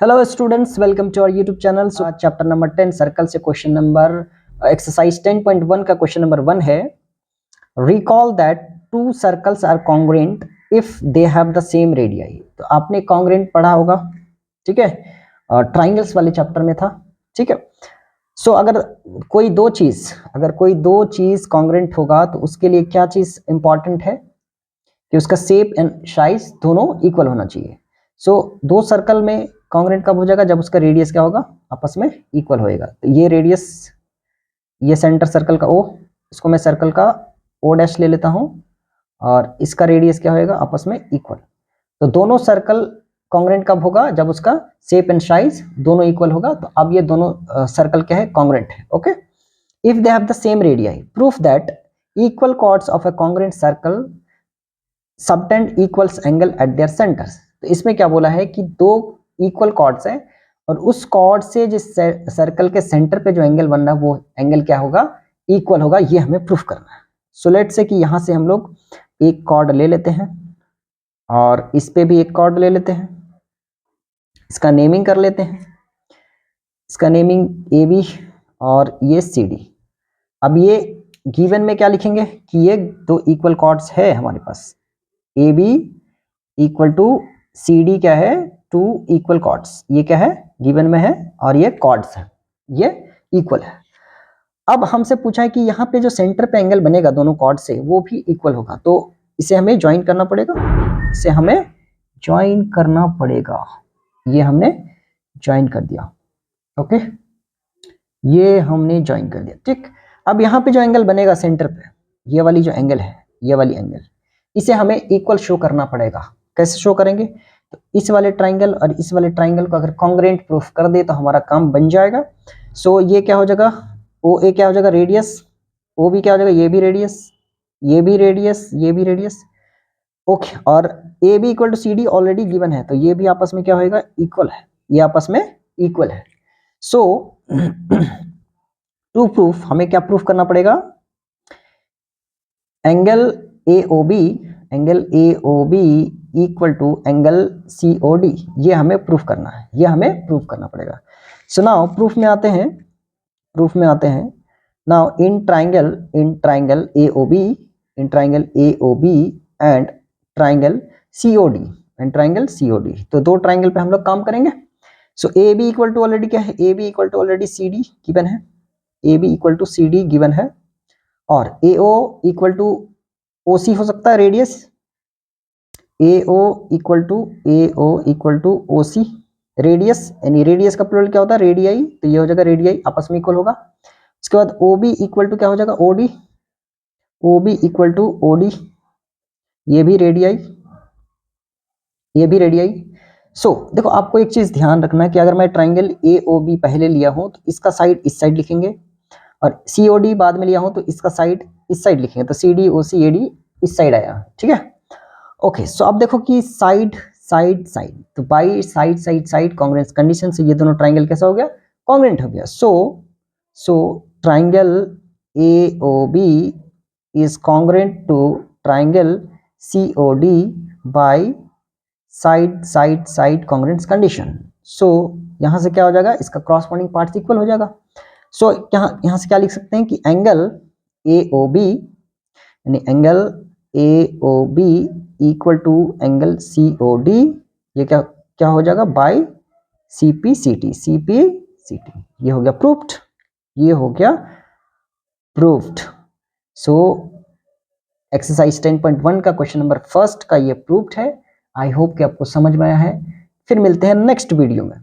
Hello students, welcome to our YouTube channel. So chapter number 10 circle से question number exercise 10.1 का question number 1 है। Recall that two circles are congruent if they have the same radii. तो आपने congruent पढ़ा होगा, ठीक है, triangles वाले चैप्टर में था, ठीक है। सो अगर कोई दो चीज कॉन्ग्रुएंट होगा तो उसके लिए क्या चीज इंपॉर्टेंट है कि उसका शेप एंड साइज दोनों इक्वल होना चाहिए। सो दो सर्कल में कॉन्ग्रुएंट कब हो जाएगा? जब उसका रेडियस क्या होगा? आपस में इक्वल होएगा। तो ये रेडियस, ये सेंटर सर्कल का ओ, इसको मैं सर्कल का ओ डैश ले लेता हूं और इसका रेडियस क्या होएगा? आपस में इक्वल। तो दोनों सर्कल कॉन्ग्रुएंट कब होगा? जब उसका शेप एंड साइज दोनों इक्वल होगा। तो अब ये दोनों सर्कल क्या है? कॉन्ग्रुएंट है। Okay, if they have the same radii, proof that equal chords of a congruent circle subtend equals angle at their centres. तो इसमें क्या बोला है कि दो इक्वल कॉर्ड्स हैं और उस कॉर्ड से जिस सर्कल के सेंटर पे जो एंगल बन रहा है वो एंगल क्या होगा? इक्वल होगा। ये हमें प्रूफ करना है। सो लेट्स से कि यहां से हम लोग एक कॉर्ड ले लेते हैं और इस पे भी एक कॉर्ड ले लेते हैं, इसका नेमिंग कर लेते हैं, इसका नेमिंग ए बी और ये सी डी। अब ये गिवन में क्या लिखेंगे कि ये दो इक्वल कॉर्ड्स है हमारे पास, A B equal to C D क्या है? Two equal chords. ये क्या है? गिवन में है और ये कॉर्ड्स है, ये इक्वल है। अब हमसे पूछा है कि यहाँ पे जो सेंटर पे एंगल बनेगा दोनों कॉर्ड से वो भी इक्वल होगा। तो इसे हमें ज्वाइन करना पड़ेगा, इसे हमें ज्वाइन करना पड़ेगा। ये हमने ज्वाइन कर दिया। ओके, ये हमने ज्वाइन कर दिया, ठीक। अब यहाँ पे जो एंगल बनेगा सेंटर पे, ये वाली जो एंगल है, ये वाली एंगल, इसे हमें इक्वल शो करना पड़ेगा। कैसे शो करेंगे? तो इस वाले ट्राइंगल और इस वाले ट्राइंगल को अगर कॉन्ग्रुएंट प्रूफ कर दे तो हमारा काम बन जाएगा। सो ये क्या हो जाएगा? ओ ए क्या हो जाएगा? रेडियस। ओ बी क्या हो जाएगा? ये भी रेडियस, ये भी रेडियस, ये भी रेडियस। ओके, और A B equal to C D already given है, तो ये भी आपस में क्या होएगा? इक्वल है, ये आपस में इक्वल है। सो टू प्रूफ हमें क्या प्रूफ करना पड़ेगा? Angle A O B equal to angle C O D, ये हमें प्रूफ करना है, ये हमें प्रूफ करना पड़ेगा। सो नाउ प्रूफ में आते हैं, now in triangle A O B and triangle C O D, तो दो ट्राइंगल पे हम लोग काम करेंगे। So A B equal to already क्या है? A B equal to already C D given है, A B equal to C D given है, और ए ओ इक्वल टू ओ सी हो सकता है radius, A O equal to O C radius, यानी radius का प्लूरल क्या होता है? रेडियाई। तो ये हो जाएगा रेडियाई, आपस में इक्वल होगा। उसके बाद ओ बी इक्वल टू क्या हो जाएगा? O D, O B equal to O D, ये भी रेडियाई, ये भी रेडियाई। सो देखो, आपको एक चीज ध्यान रखना है कि अगर मैं ट्राइंगल ए ओ बी पहले लिया हूं तो इसका साइड इस साइड लिखेंगे, और सी ओ डी बाद में लिया हूं तो इसका साइड इस साइड लिखेंगे। तो C D O C A D इस साइड आया, ठीक है। ओके, सो अब देखो कि साइड साइड साइड, तो by side side side congruence condition से ये दोनों ट्राइंगल कैसा हो गया? कॉन्ग्रुएंट हो गया। So triangle A O B is congruent to triangle C O D by side side side congruence condition. सो यहां से क्या हो जाएगा? इसका क्रॉसपोंडिंग पार्ट इक्वल हो जाएगा। सो यहां से क्या लिख सकते हैं कि एंगल ए ओ बी, यानी angle A O B equal to angle C O D, ये क्या क्या हो जाएगा? By C P C T, ये हो गया प्रूफ्ड, ये हो गया प्रूफ्ड। सो एक्सरसाइज 10.1 का क्वेश्चन नंबर फर्स्ट का ये प्रूफ्ड है। आई होप कि आपको समझ में आया है। फिर मिलते हैं नेक्स्ट वीडियो में।